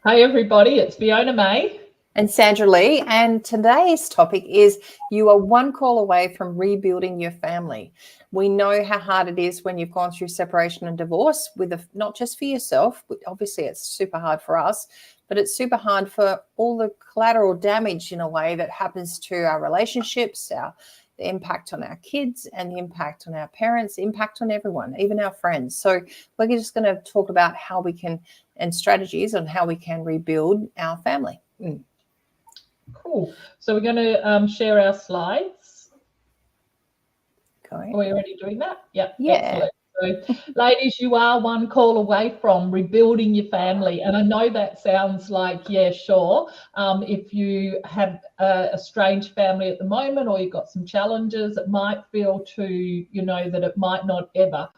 Hi everybody, it's Fiona May. And Sandra Lee, and today's topic is you are one call away from rebuilding your family. We know how hard it is when you've gone through separation and divorce, not just for yourself, obviously it's super hard for us, but it's super hard for all the collateral damage in a way that happens to our relationships, the impact on our kids and the impact on our parents, the impact on everyone, even our friends. So we're just going to talk about how we can, and strategies on how we can rebuild our family. Cool. So we're going to share our slides. Okay. Are we already doing that? Yep. Yeah. Excellent. So, ladies, you are one call away from rebuilding your family. And I know that sounds like, yeah, sure. If you have a strange family at the moment, or you've got some challenges, it might feel that it might not ever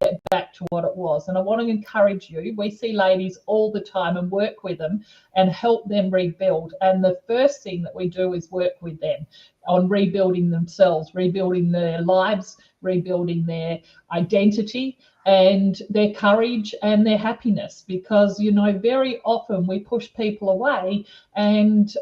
get back to what it was. And I want to encourage you. We see ladies all the time and work with them and help them rebuild. And the first thing that we do is work with them on rebuilding themselves, rebuilding their lives, rebuilding their identity and their courage and their happiness. Because, very often we push people away and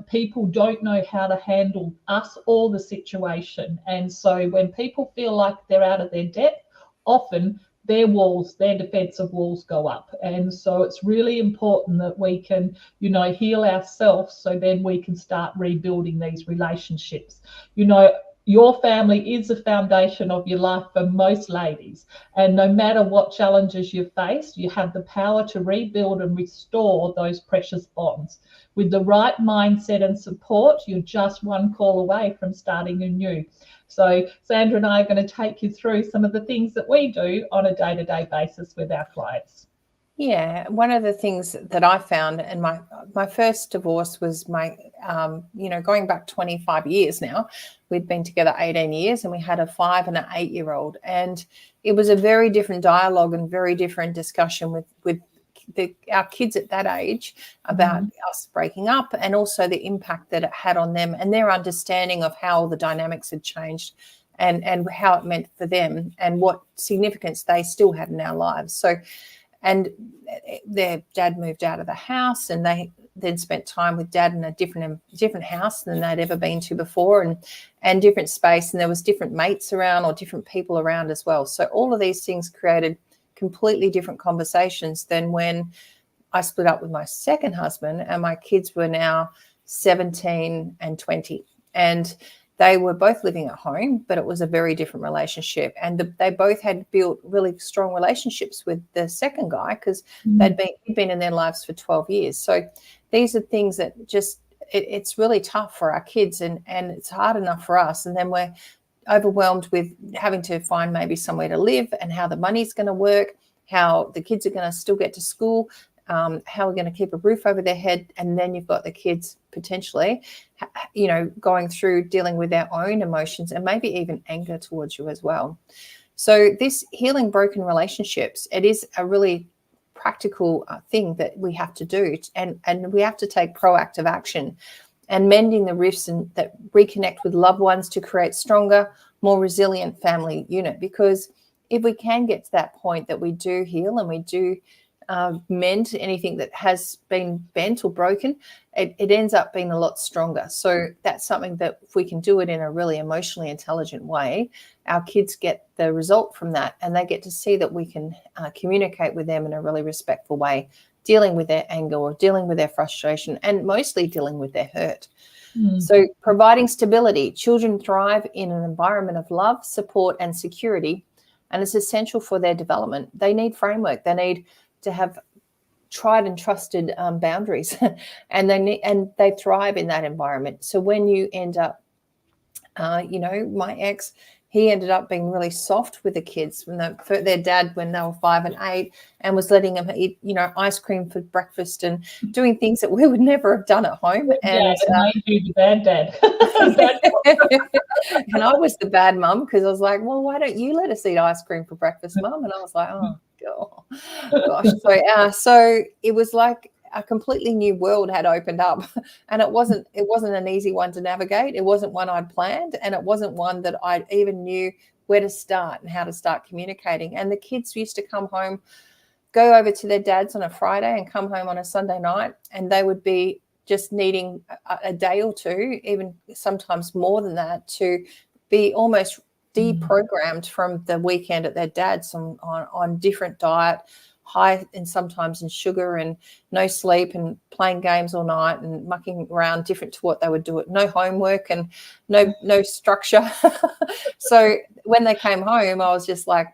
people don't know how to handle us or the situation. And so when people feel like they're out of their depth, often their defensive walls go up. And so it's really important that we can, heal ourselves so then we can start rebuilding these relationships. Your family is the foundation of your life for most ladies. And no matter what challenges you face, you have the power to rebuild and restore those precious bonds. With the right mindset and support, you're just one call away from starting anew. So Sandra and I are going to take you through some of the things that we do on a day-to-day basis with our clients. Yeah, one of the things that I found, and my first divorce was going back 25 years now. We'd been together 18 years and we had a 5 and an 8-year-old. And it was a very different dialogue and very different discussion with our kids at that age about us breaking up, and also the impact that it had on them and their understanding of how the dynamics had changed and how it meant for them and what significance they still had in our lives. So, and their dad moved out of the house and they then spent time with dad in a different house than they'd ever been to before, and different space, and there was different mates around or different people around as well. So all of these things created completely different conversations than when I split up with my second husband and my kids were now 17 and 20. And they were both living at home, but it was a very different relationship. And they both had built really strong relationships with the second guy because he'd been in their lives for 12 years. So these are things that it's really tough for our kids and it's hard enough for us. And then we're overwhelmed with having to find maybe somewhere to live and how the money's going to work, how the kids are going to still get to school, how we're going to keep a roof over their head. And then you've got the kids potentially, going through dealing with their own emotions and maybe even anger towards you as well. So this healing broken relationships, it is a really practical thing that we have to do. And we have to take proactive action and mending the rifts and that reconnect with loved ones to create stronger, more resilient family unit. Because if we can get to that point that we do heal and we do mend anything that has been bent or broken, it ends up being a lot stronger. So that's something that if we can do it in a really emotionally intelligent way, our kids get the result from that and they get to see that we can communicate with them in a really respectful way, dealing with their anger or dealing with their frustration and mostly dealing with their hurt. So providing stability. Children thrive in an environment of love, support and security, and it's essential for their development. They need framework. They need to have tried and trusted boundaries and they thrive in that environment. So when you end up, my ex, he ended up being really soft with the kids when their dad, when they were 5 and 8, and was letting them eat, ice cream for breakfast and doing things that we would never have done at home. And made you the bad dad. And I was the bad mum because I was like, well, why don't you let us eat ice cream for breakfast, Mum? And I was like, oh, gosh. So it was like a completely new world had opened up, and it wasn't an easy one to navigate. It wasn't one I'd planned, and it wasn't one that I even knew where to start and how to start communicating. And the kids used to come home go over to their dad's on a Friday and come home on a Sunday night, and they would be just needing a day or two, even sometimes more than that, to be almost deprogrammed from the weekend at their dad's on different diet, high and sometimes in sugar, and no sleep, and playing games all night and mucking around, different to what they would do. No homework and no structure. So when they came home, I was just like,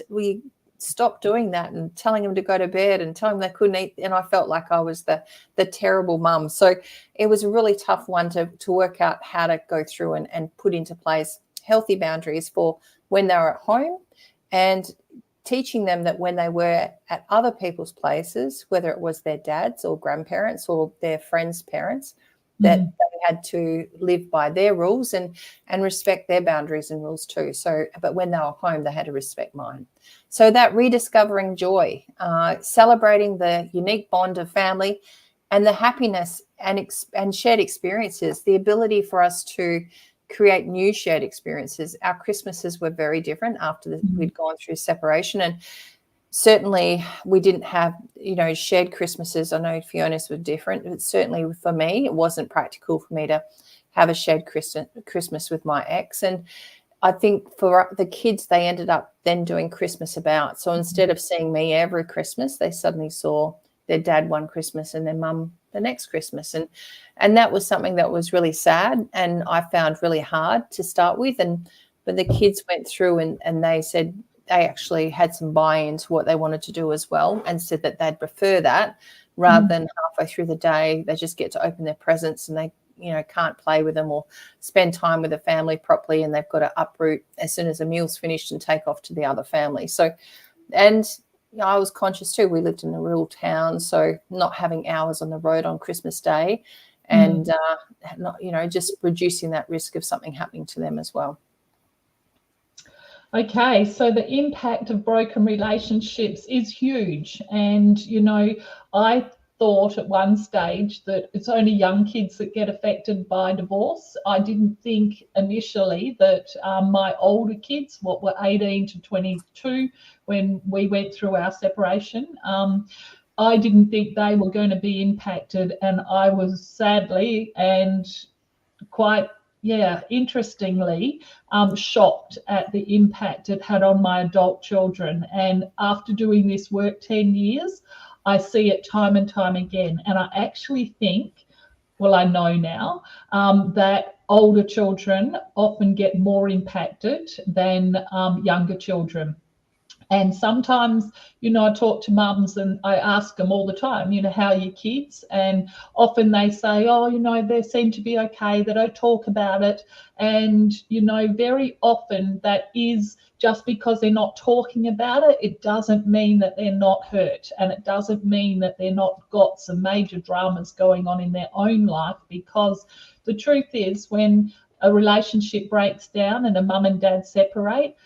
we stopped doing that and telling them to go to bed and telling them they couldn't eat. And I felt like I was the terrible mum. So it was a really tough one to work out how to go through and put into place healthy boundaries for when they were at home, and teaching them that when they were at other people's places, whether it was their dads or grandparents or their friends' parents, that they had to live by their rules and respect their boundaries and rules too. So, but when they were home, they had to respect mine. So that rediscovering joy, celebrating the unique bond of family and the happiness and shared experiences, the ability for us to create new shared experiences. Our Christmases were very different after we'd gone through separation, and certainly we didn't have, shared Christmases. I know Fiona's were different, but certainly for me, it wasn't practical for me to have a shared Christmas with my ex. And I think for the kids, they ended up then doing Christmas about. So instead of seeing me every Christmas, they suddenly saw their dad one Christmas and their mum the next Christmas. And that was something that was really sad and I found really hard to start with. But the kids went through and they said they actually had some buy-in to what they wanted to do as well, and said that they'd prefer that rather than halfway through the day they just get to open their presents and they can't play with them or spend time with the family properly, and they've got to uproot as soon as the meal's finished and take off to the other family. So, and I was conscious too, we lived in a rural town, so not having hours on the road on Christmas Day and not, just reducing that risk of something happening to them as well. Okay, so the impact of broken relationships is huge. And, I thought at one stage that it's only young kids that get affected by divorce. I didn't think initially that my older kids, what were 18 to 22 when we went through our separation, I didn't think they were going to be impacted. And I was sadly and quite interestingly, shocked at the impact it had on my adult children. And after doing this work 10 years, I see it time and time again. And I actually think, well, I know now, that older children often get more impacted than younger children. And sometimes, I talk to mums and I ask them all the time, how are your kids? And often they say, oh, they seem to be okay. They don't talk about it. And, very often that is just because they're not talking about it. It doesn't mean that they're not hurt. And it doesn't mean that they're not got some major dramas going on in their own life, because the truth is when a relationship breaks down and a mum and dad separate,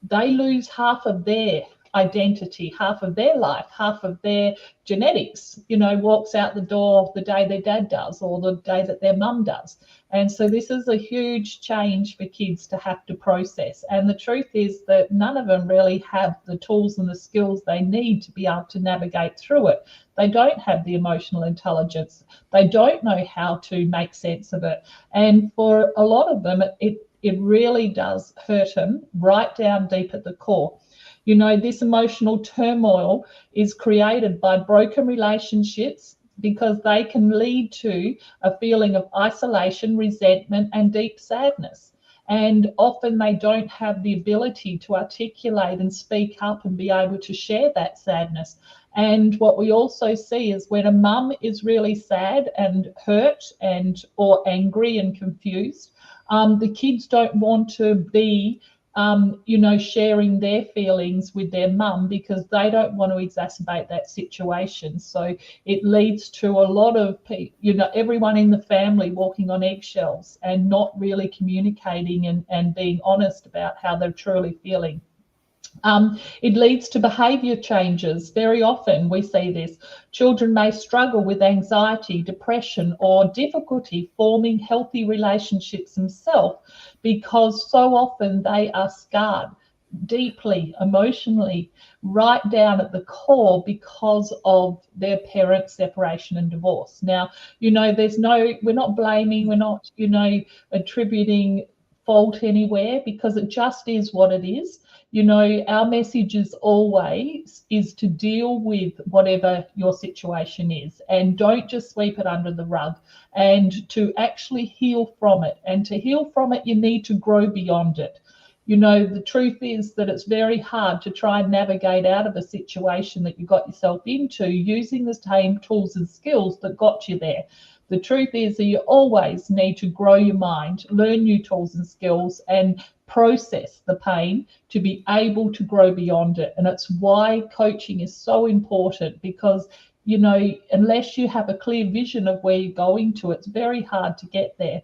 they lose half of their identity, half of their life, half of their genetics, walks out the door the day their dad does or the day that their mum does. And so this is a huge change for kids to have to process. And the truth is that none of them really have the tools and the skills they need to be able to navigate through it. They don't have the emotional intelligence. They don't know how to make sense of it. And for a lot of them, it really does hurt them right down deep at the core. This emotional turmoil is created by broken relationships because they can lead to a feeling of isolation, resentment, and deep sadness. And often they don't have the ability to articulate and speak up and be able to share that sadness. And what we also see is when a mum is really sad and hurt or angry and confused, the kids don't want to be sharing their feelings with their mum because they don't want to exacerbate that situation. So it leads to a lot of, everyone in the family walking on eggshells and not really communicating and being honest about how they're truly feeling. It leads to behaviour changes. Very often we see this. Children may struggle with anxiety, depression, or difficulty forming healthy relationships themselves because so often they are scarred. deeply emotionally right down at the core because of their parents' separation and divorce. Now, we're not blaming, we're not, attributing fault anywhere, because it just is what it is. Our message is always is to deal with whatever your situation is, and don't just sweep it under the rug, and to actually heal from it. And to heal from it, you need to grow beyond it. The truth is that it's very hard to try and navigate out of a situation that you got yourself into using the same tools and skills that got you there. The truth is that you always need to grow your mind, learn new tools and skills, and process the pain to be able to grow beyond it. And it's why coaching is so important, because unless you have a clear vision of where you're going to, it's very hard to get there.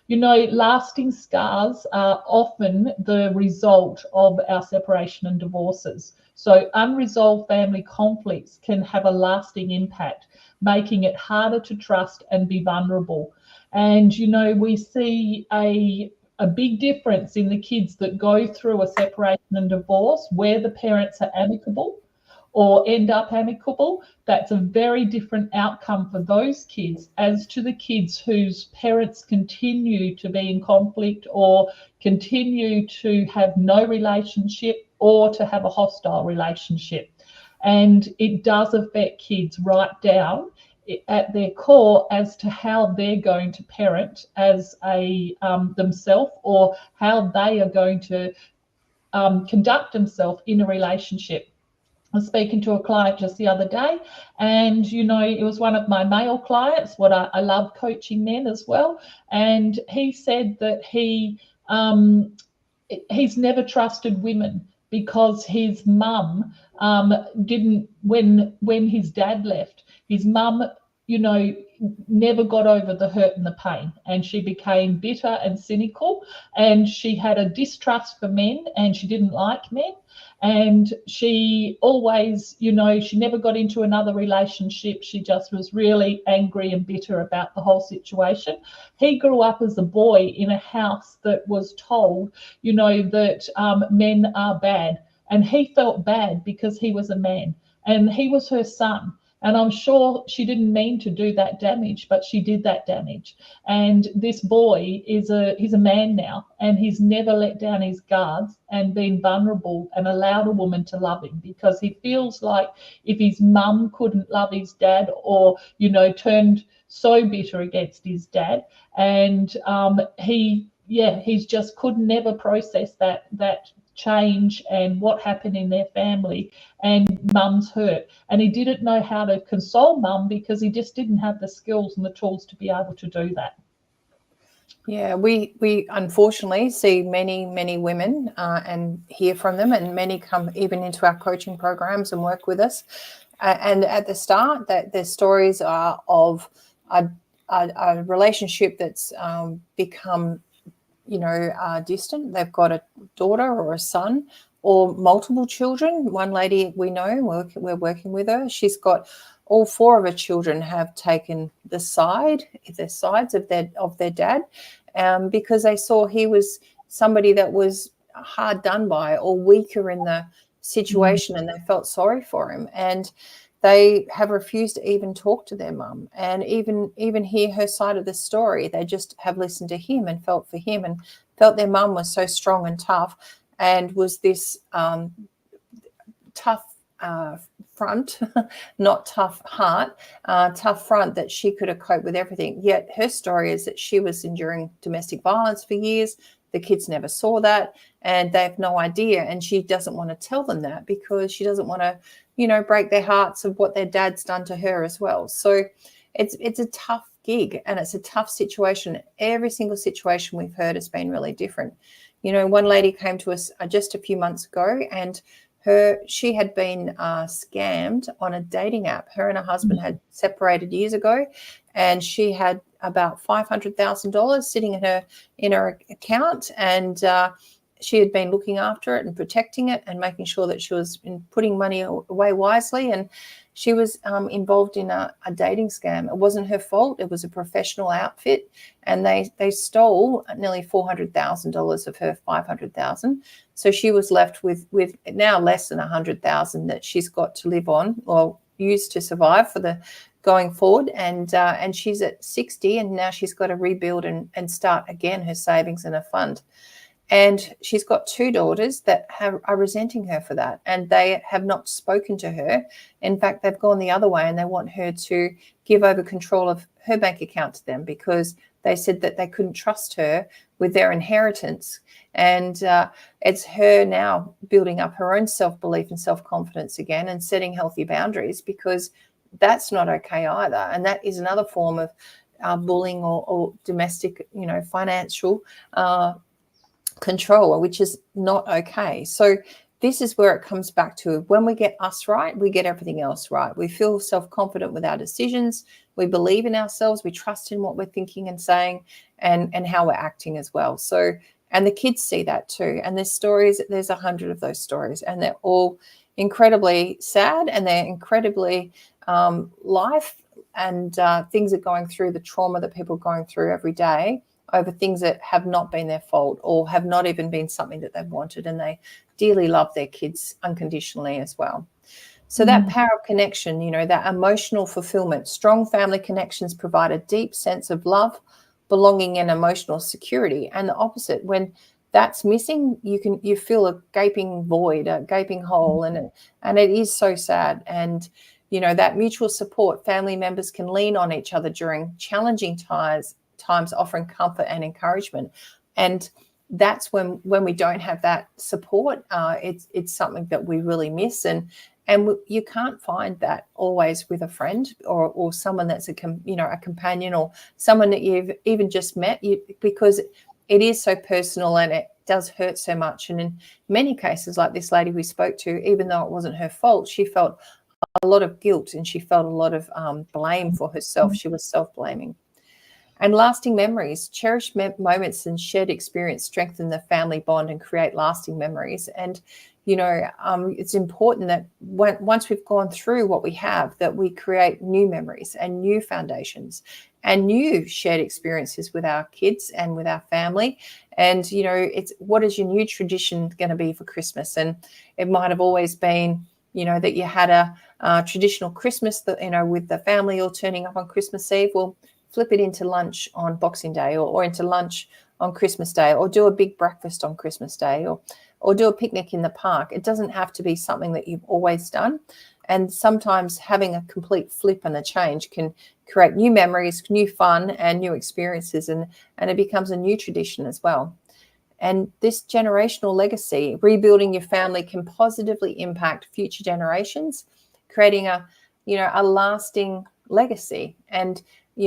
Lasting scars are often the result of our separation and divorces. So unresolved family conflicts can have a lasting impact, making it harder to trust and be vulnerable. And, we see a big difference in the kids that go through a separation and divorce where the parents are amicable or end up amicable. That's a very different outcome for those kids as to the kids whose parents continue to be in conflict or continue to have no relationship or to have a hostile relationship. And it does affect kids right down at their core as to how they're going to parent as a themselves, or how they are going to conduct themselves in a relationship. I was speaking to a client just the other day, and it was one of my male clients. I love coaching men as well, and he said that he's never trusted women because his mum didn't, when his dad left, his mum never got over the hurt and the pain, and she became bitter and cynical, and she had a distrust for men, and she didn't like men. And she always, she never got into another relationship. She just was really angry and bitter about the whole situation. He grew up as a boy in a house that was told, that men are bad. And he felt bad because he was a man and he was her son. And I'm sure she didn't mean to do that damage, but she did that damage. And this boy he's a man now, and he's never let down his guards and been vulnerable and allowed a woman to love him, because he feels like if his mum couldn't love his dad, or, turned so bitter against his dad, and he's just could never process that change and what happened in their family and mum's hurt. And he didn't know how to console mum because he just didn't have the skills and the tools to be able to do that. Yeah, we unfortunately see many women and hear from them, and many come even into our coaching programs and work with us. And at the start, that their stories are of a relationship that's become distant. They've got a daughter or a son or multiple children. One lady we know, we're working with her, she's got all four of her children have taken the sides of their dad, because they saw he was somebody that was hard done by or weaker in the situation, and they felt sorry for him. And they have refused to even talk to their mum and even hear her side of the story. They just have listened to him and felt for him, and felt their mum was so strong and tough, and was this tough front, not tough heart, tough front, that she could have coped with everything. Yet her story is that she was enduring domestic violence for years. The kids never saw that, and they have no idea. And she doesn't want to tell them that because she doesn't want to, break their hearts of what their dad's done to her as well. So it's a tough gig, and it's a tough situation. Every single situation we've heard has been really different. One lady came to us just a few months ago, and she had been scammed on a dating app. Her and her husband had separated years ago, and she had about $500,000 sitting in her account, and she had been looking after it and protecting it and making sure that she was putting money away wisely. And she was involved in a dating scam. It wasn't her fault. It was a professional outfit, and they stole nearly $400,000 of her $500,000. So she was left with now less than $100,000 that she's got to live on or use to survive for the going forward. And she's at 60, and now she's got to rebuild and start again her savings in a fund. And she's got 2 daughters that are resenting her for that. And they have not spoken to her. In fact, they've gone the other way, and they want her to give over control of her bank account to them, because they said that they couldn't trust her with their inheritance. And it's her now building up her own self-belief and self-confidence again, and setting healthy boundaries, because that's not okay either. And that is another form of bullying or domestic, financial control, which is not okay. So this is where it comes back to, when we get us right, we get everything else right. We feel self-confident with our decisions. We believe in ourselves. We trust in what we're thinking and saying, and how we're acting as well. So, and the kids see that too. And there's stories, there's 100 of those stories, and they're all incredibly sad, and they're incredibly life and things are going through, the trauma that people are going through every day over things that have not been their fault, or have not even been something that they've wanted, and they dearly love their kids unconditionally as well. So that power of connection, that emotional fulfillment, strong family connections provide a deep sense of love, belonging, and emotional security. And the opposite, when that's missing, you feel a gaping void, a gaping hole, and it is so sad. And that mutual support, family members can lean on each other during challenging times, offering comfort and encouragement. And that's when we don't have that support, it's something that we really miss. And you can't find that always with a friend or someone that's a companion, or someone that you've even just met, because it is so personal and it does hurt so much. And in many cases, like this lady we spoke to, even though it wasn't her fault, she felt a lot of guilt, and she felt a lot of blame for herself. She was self-blaming. And lasting memories, cherished moments and shared experience strengthen the family bond and create lasting memories. And, it's important that once we've gone through what we have, that we create new memories and new foundations and new shared experiences with our kids and with our family. And, it's, what is your new tradition going to be for Christmas? And it might have always been, that you had a traditional Christmas that, with the family all turning up on Christmas Eve. Well, flip it into lunch on Boxing Day, or into lunch on Christmas Day, or do a big breakfast on Christmas Day, or do a picnic in the park. It doesn't have to be something that you've always done. And sometimes having a complete flip and a change can create new memories, new fun, and new experiences, and it becomes a new tradition as well. And this generational legacy, rebuilding your family, can positively impact future generations, creating a lasting legacy and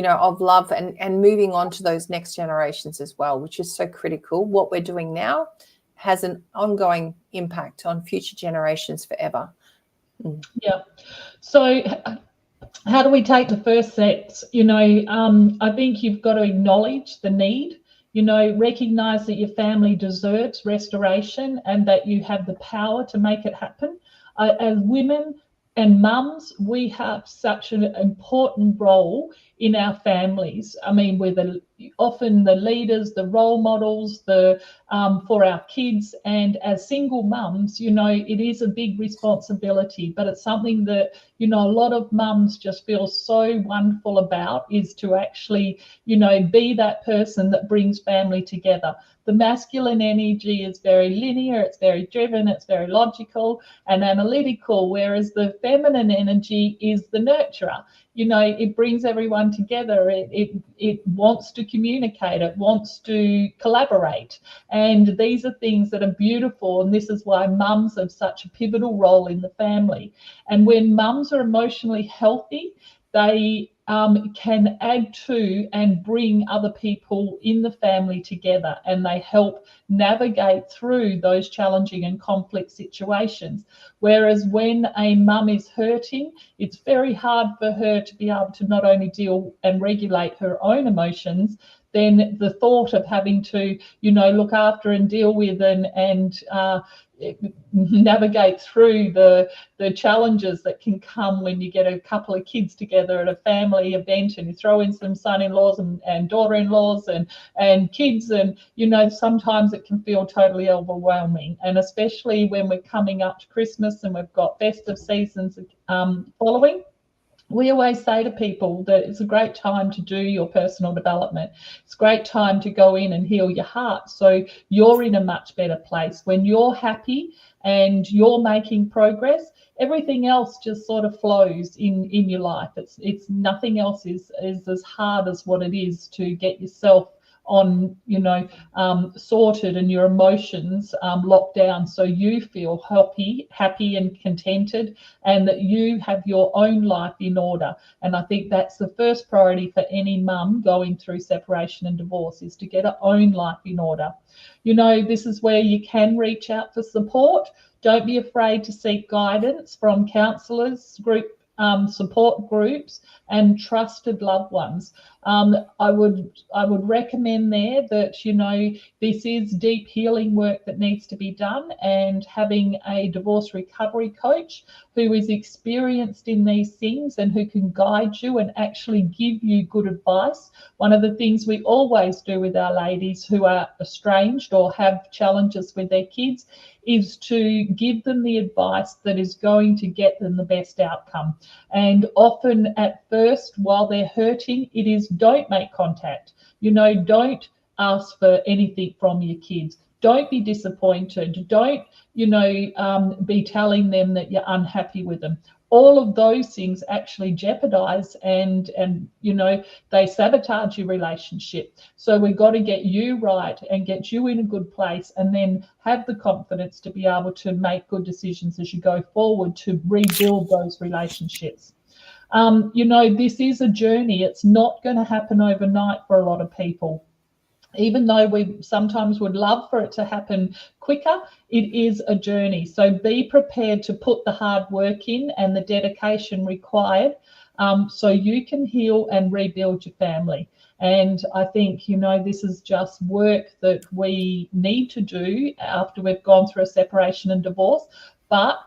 of love, and moving on to those next generations as well, which is so critical. What we're doing now has an ongoing impact on future generations forever. Yeah. So how do we take the first steps? I think you've got to acknowledge the need, recognize that your family deserves restoration, and that you have the power to make it happen. As women and mums, we have such an important role in our families. I mean, we're often the leaders, the role models, for our kids. And as single mums, it is a big responsibility, but it's something that, a lot of mums just feel so wonderful about, is to actually, be that person that brings family together. The masculine energy is very linear, it's very driven, it's very logical and analytical, whereas the feminine energy is the nurturer. It brings everyone together. It wants to communicate, it wants to collaborate. And these are things that are beautiful. And this is why mums have such a pivotal role in the family. And when mums are emotionally healthy, they can add to and bring other people in the family together, and they help navigate through those challenging and complex situations. Whereas when a mum is hurting, it's very hard for her to be able to not only deal and regulate her own emotions, then the thought of having to, look after and deal with and navigate through the challenges that can come when you get a couple of kids together at a family event and you throw in some son-in-laws and daughter-in-laws and kids, and sometimes it can feel totally overwhelming, and especially when we're coming up to Christmas and we've got festive seasons following. We always say to people that it's a great time to do your personal development. It's a great time to go in and heal your heart, so you're in a much better place. When you're happy and you're making progress, everything else just sort of flows in your life. It's nothing else is as hard as what it is to get yourself on, sorted, and your emotions locked down, so you feel happy and contented, and that you have your own life in order. And I think that's the first priority for any mum going through separation and divorce, is to get her own life in order. This is where you can reach out for support. Don't be afraid to seek guidance from counsellors, support groups, and trusted loved ones. I would recommend there that this is deep healing work that needs to be done, and having a divorce recovery coach who is experienced in these things and who can guide you and actually give you good advice. One of the things we always do with our ladies who are estranged or have challenges with their kids is to give them the advice that is going to get them the best outcome. And often at first, while they're hurting, it is don't make contact. Don't ask for anything from your kids. Don't be disappointed. Don't, be telling them that you're unhappy with them. All of those things actually jeopardize and they sabotage your relationship. So we've got to get you right and get you in a good place, and then have the confidence to be able to make good decisions as you go forward to rebuild those relationships. This is a journey. It's not going to happen overnight for a lot of people. Even though we sometimes would love for it to happen quicker, it is a journey. So be prepared to put the hard work in and the dedication required, so you can heal and rebuild your family. And I think, this is just work that we need to do after we've gone through a separation and divorce, but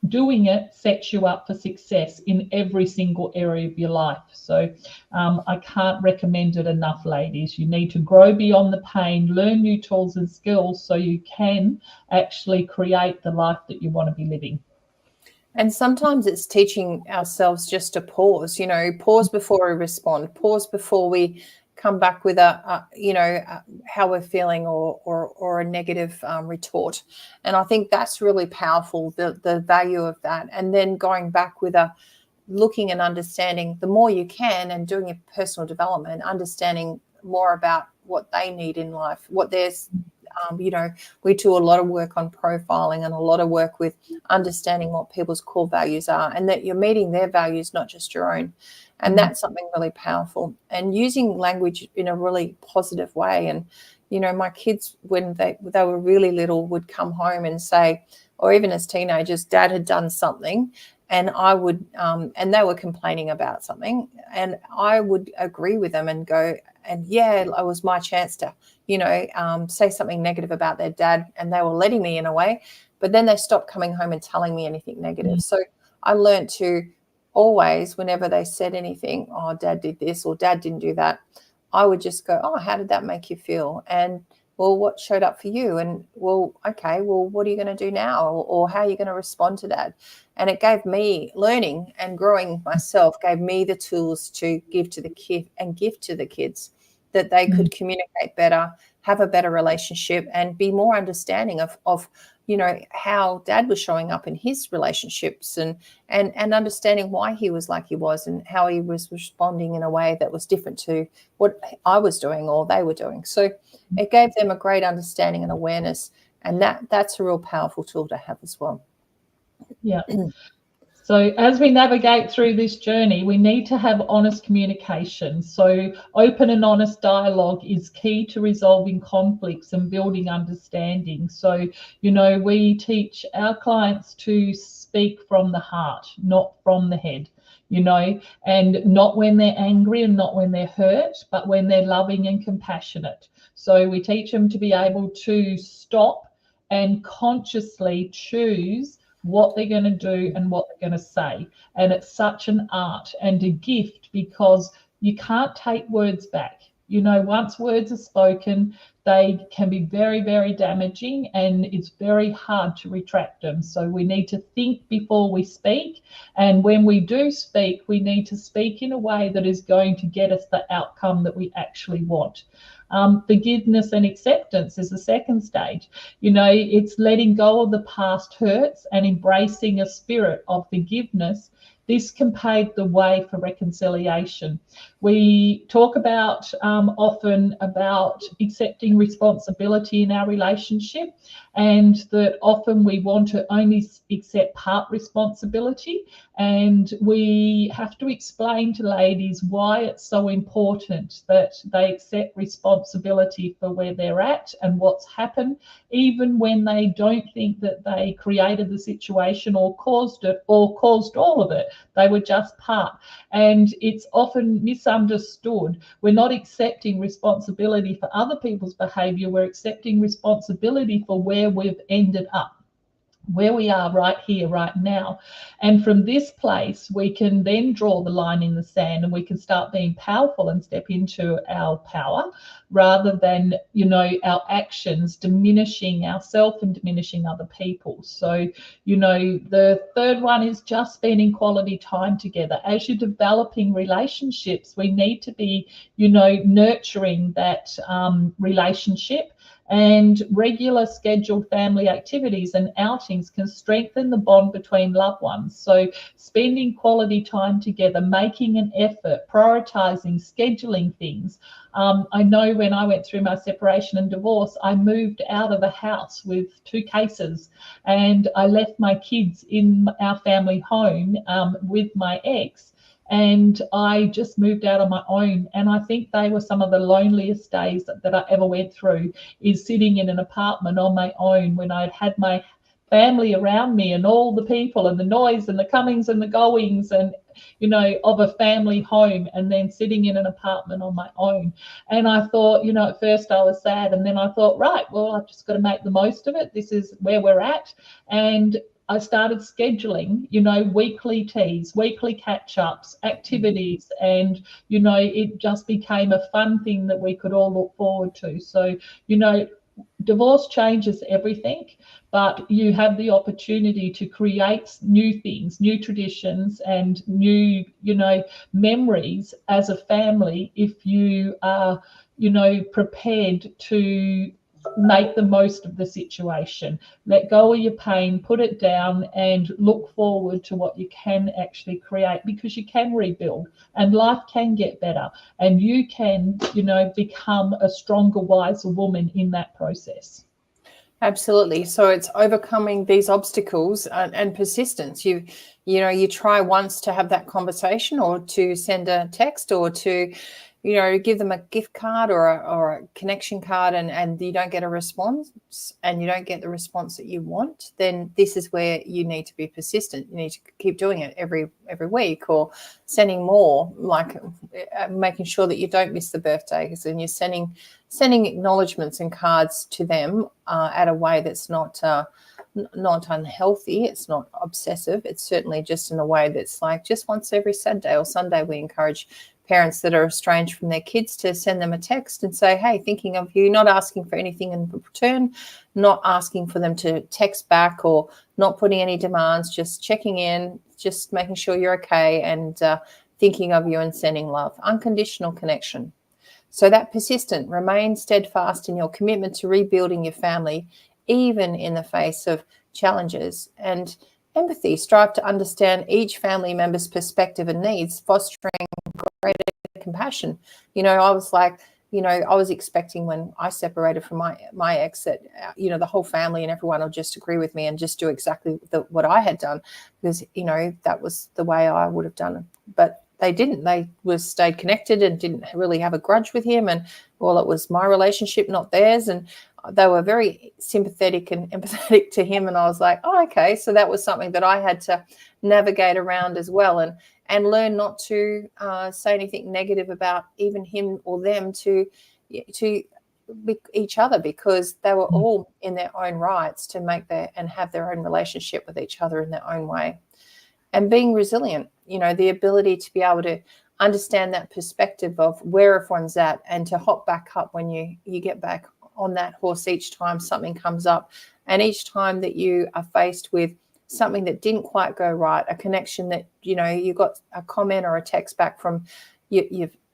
doing it sets you up for success in every single area of your life. So I can't recommend it enough, ladies. You need to grow beyond the pain, learn new tools and skills so you can actually create the life that you want to be living. And sometimes it's teaching ourselves just to pause, pause before we respond, pause before we come back with how we're feeling or a negative retort. And I think that's really powerful, the value of that. And then going back with looking and understanding the more you can, and doing your personal development, understanding more about what they need in life, what there's we do a lot of work on profiling and a lot of work with understanding what people's core values are, and that you're meeting their values, not just your own. And that's something really powerful, and using language in a really positive way. And, my kids, when they were really little, would come home and say, or even as teenagers, Dad had done something, and I would, and they were complaining about something, and I would agree with them and go, and yeah, it was my chance to, say something negative about their dad, and they were letting me in a way, but then they stopped coming home and telling me anything negative. So I learned to always, whenever they said anything, oh, Dad did this or Dad didn't do that, I would just go, oh, how did that make you feel? And, well, what showed up for you? And, well, okay, well, what are you going to do now? Or how are you going to respond to that? And it gave me, learning and growing myself, gave me the tools to give to the kid and give to the kids, that they could communicate better, have a better relationship, and be more understanding of how Dad was showing up in his relationships, and understanding why he was like he was, and how he was responding in a way that was different to what I was doing or they were doing. So it gave them a great understanding and awareness, and that's a real powerful tool to have as well. Yeah. So as we navigate through this journey, we need to have honest communication. So open and honest dialogue is key to resolving conflicts and building understanding. So, we teach our clients to speak from the heart, not from the head. and not when they're angry and not when they're hurt, but when they're loving and compassionate. So we teach them to be able to stop and consciously choose what they're going to do and what they're going to say. And it's such an art and a gift, because you can't take words back. Once words are spoken, they can be very, very damaging, and it's very hard to retract them. So we need to think before we speak. And when we do speak, we need to speak in a way that is going to get us the outcome that we actually want. Forgiveness and acceptance is the second stage. It's letting go of the past hurts and embracing a spirit of forgiveness. This can pave the way for reconciliation. We talk about often about accepting responsibility in our relationship, and that often we want to only accept part responsibility. And we have to explain to ladies why it's so important that they accept responsibility for where they're at and what's happened, even when they don't think that they created the situation or caused it or caused all of it. They were just part. And it's often misunderstood. We're not accepting responsibility for other people's behavior. We're accepting responsibility for where we've ended up, where we are right here, right now. And from this place, we can then draw the line in the sand, and we can start being powerful and step into our power, rather than, our actions diminishing ourselves and diminishing other people. So, the third one is just spending quality time together. As you're developing relationships, we need to be, nurturing that relationship. And regular scheduled family activities and outings can strengthen the bond between loved ones. So spending quality time together, making an effort, prioritizing, scheduling things. I know when I went through my separation and divorce, I moved out of the house with 2 cases, and I left my kids in our family home with my ex. And I just moved out on my own. And I think they were some of the loneliest days that I ever went through, is sitting in an apartment on my own when I'd had my family around me and all the people and the noise and the comings and the goings and, of a family home, and then sitting in an apartment on my own. And I thought, at first I was sad, and then I thought, right, well, I've just got to make the most of it. This is where we're at. And I started scheduling, weekly teas, weekly catch-ups, activities, and, it just became a fun thing that we could all look forward to. So, divorce changes everything, but you have the opportunity to create new things, new traditions, and new, memories as a family if you are, prepared to make the most of the situation. Let go of your pain, put it down, and look forward to what you can actually create, because you can rebuild and life can get better, and you can, become a stronger, wiser woman in that process. Absolutely. So it's overcoming these obstacles and persistence. You try once to have that conversation, or to send a text, or to give them a gift card or a connection card, and you don't get a response, and you don't get the response that you want, then this is where you need to be persistent. You need to keep doing it every week, or sending more, like making sure that you don't miss the birthdays, and you're sending acknowledgements and cards to them at a way that's not unhealthy. It's not obsessive. It's certainly just in a way that's like just once every Saturday or Sunday. We encourage parents that are estranged from their kids to send them a text and say, hey, thinking of you, not asking for anything in return, not asking for them to text back, or not putting any demands, just checking in, just making sure you're okay, and thinking of you and sending love. Unconditional connection. So that persistent, remain steadfast in your commitment to rebuilding your family, even in the face of challenges. And empathy, strive to understand each family member's perspective and needs, fostering greater compassion. I was like, I was expecting when I separated from my ex that, the whole family and everyone will just agree with me and just do exactly what I had done, because, that was the way I would have done it. But they didn't. They stayed connected and didn't really have a grudge with him. And, well, it was my relationship, not theirs. And they were very sympathetic and empathetic to him. And I was like, oh, okay. So that was something that I had to navigate around as well, and learn not to say anything negative about even him or them to each other, because they were all in their own rights to make and have their own relationship with each other in their own way. And being resilient, the ability to be able to understand that perspective of where everyone's at, and to hop back up when you get back on that horse each time something comes up, and each time that you are faced with something that didn't quite go right, a connection that you got a comment or a text back from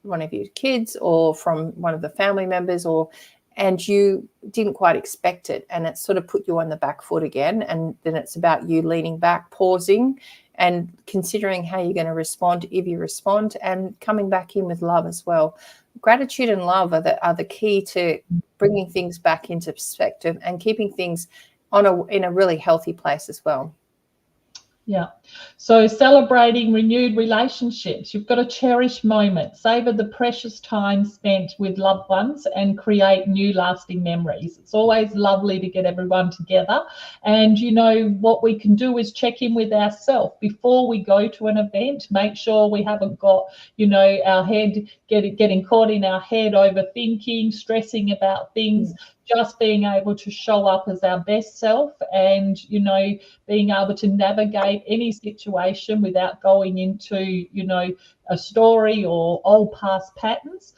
one of your kids or from one of the family members, and you didn't quite expect it, and it sort of put you on the back foot again. And then it's about you leaning back, pausing, and considering how you're going to respond if you respond, and coming back in with love as well. Gratitude and love are the key to bringing things back into perspective and keeping things in a really healthy place as well. Yeah. So celebrating renewed relationships, you've got to cherish moments, savor the precious time spent with loved ones, and create new lasting memories. It's always lovely to get everyone together. And what we can do is check in with ourselves before we go to an event. Make sure we haven't got, our head getting caught in our head, overthinking, stressing about things. Just being able to show up as our best self, and being able to navigate any situation without going into a story or old past patterns.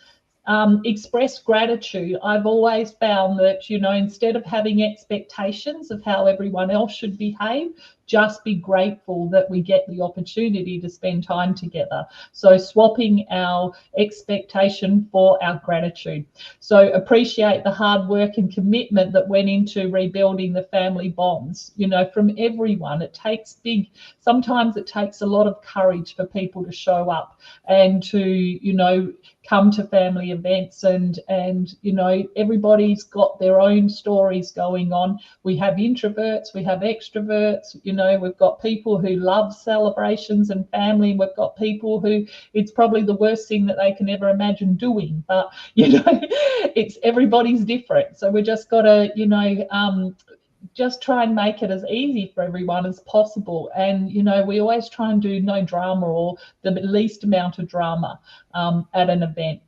Express gratitude. I've always found that instead of having expectations of how everyone else should behave, just be grateful that we get the opportunity to spend time together. So swapping our expectation for our gratitude. So appreciate the hard work and commitment that went into rebuilding the family bonds, from everyone. Sometimes it takes a lot of courage for people to show up and to, come to family events, and everybody's got their own stories going on. We have introverts, we have extroverts, we've got people who love celebrations and family, and we've got people who it's probably the worst thing that they can ever imagine doing, but it's everybody's different. So we just got to just try and make it as easy for everyone as possible. And we always try and do no drama, or the least amount of drama at an event.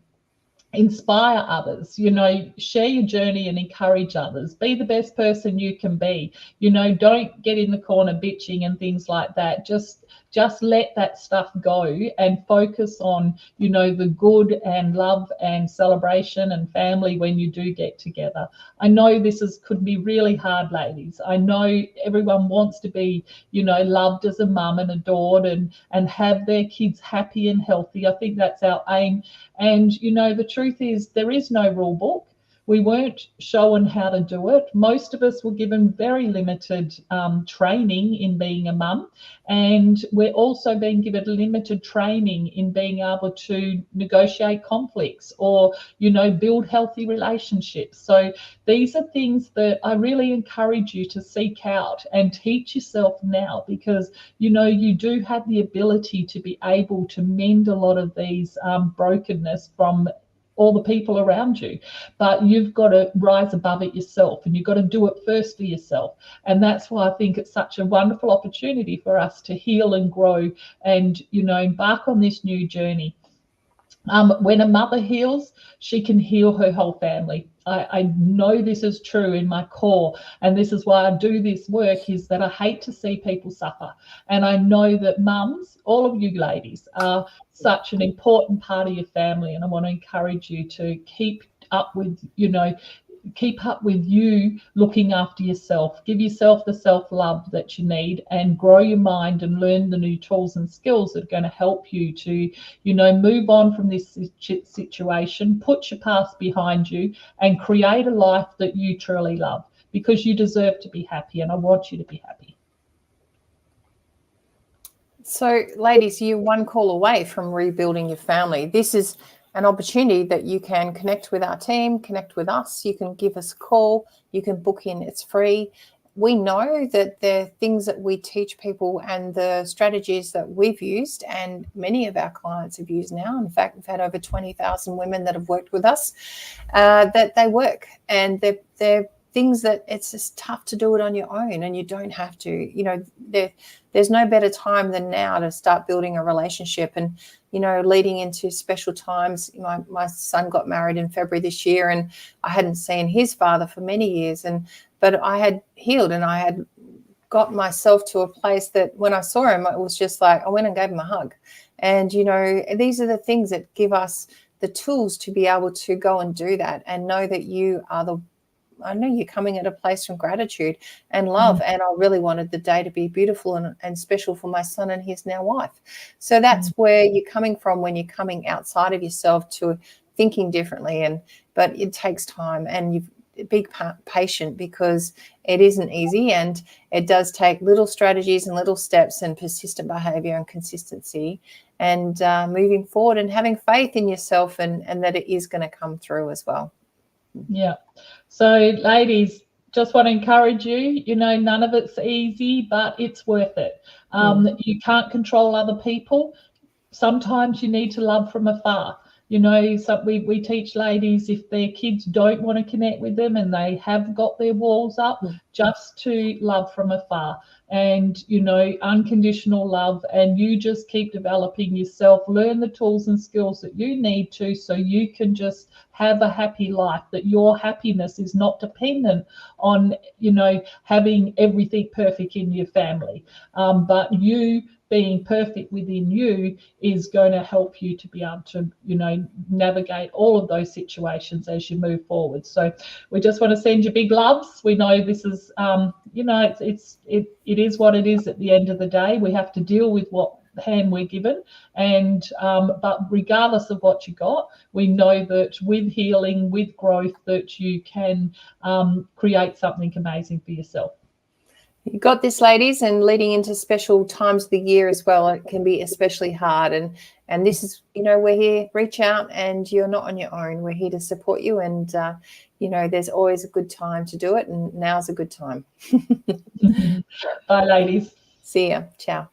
Inspire others, share your journey and encourage others. Be the best person you can be. Don't get in the corner bitching and things like that. Just let that stuff go and focus on, the good and love and celebration and family when you do get together. I know could be really hard, ladies. I know everyone wants to be, loved as a mum and adored, and have their kids happy and healthy. I think that's our aim. And, the truth is there is no rule book. We weren't shown how to do it. Most of us were given very limited training in being a mum, and we're also being given limited training in being able to negotiate conflicts or, build healthy relationships. So these are things that I really encourage you to seek out and teach yourself now, because, you do have the ability to be able to mend a lot of these brokenness from all the people around you, but you've got to rise above it yourself, and you've got to do it first for yourself. And that's why I think it's such a wonderful opportunity for us to heal and grow and embark on this new journey. When a mother heals, she can heal her whole family. I know this is true in my core, and this is why I do this work, is that I hate to see people suffer. And I know that mums, all of you ladies, are such an important part of your family, and I want to encourage you to keep up with you looking after yourself. Give yourself the self-love that you need, and grow your mind and learn the new tools and skills that are going to help you to, move on from this situation, put your past behind you, and create a life that you truly love, because you deserve to be happy, and I want you to be happy. So, ladies, you're one call away from rebuilding your family. This is an opportunity that you can connect with our team, connect with us. You can give us a call. You can book in. It's free. we know that the things that we teach people and the strategies that we've used, and many of our clients have used now, in fact, we've had over 20,000 women that have worked with us, that they work, and they're things that it's just tough to do it on your own, and you don't have to. You know, there's no better time than now to start building a relationship. And, you know, leading into special times, my son got married in February this year, and I hadn't seen his father for many years, but I had healed, and I had got myself to a place that when I saw him, it was just like I went and gave him a hug. And, you know, these are the things that give us the tools to be able to go and do that, and know that I know you're coming at a place from gratitude and love. And I really wanted the day to be beautiful and special for my son and his now wife. So that's where you're coming from when you're coming outside of yourself to thinking differently. But it takes time, and you've be patient, because it isn't easy, and it does take little strategies and little steps and persistent behavior and consistency, and moving forward and having faith in yourself, and that it is going to come through as well. Yeah. So ladies, just want to encourage you, you know, none of it's easy, but it's worth it. You can't control other people. Sometimes you need to love from afar. You know, so we teach ladies, if their kids don't want to connect with them and they have got their walls up, just to love from afar, and, you know, unconditional love. And you just keep developing yourself, learn the tools and skills that you need to, so you can just have a happy life, that your happiness is not dependent on, you know, having everything perfect in your family, but you being perfect within you is going to help you to be able to, you know, navigate all of those situations as you move forward. So we just want to send you big loves. We know this is, you know, it is what it is at the end of the day. We have to deal with what hand we're given, and but regardless of what you got, we know that with healing, with growth, that you can create something amazing for yourself. You got this, ladies, and leading into special times of the year as well, it can be especially hard. And this is, you know, we're here, reach out, and you're not on your own. We're here to support you, and, you know, there's always a good time to do it, and now's a good time. Bye, ladies. See ya. Ciao.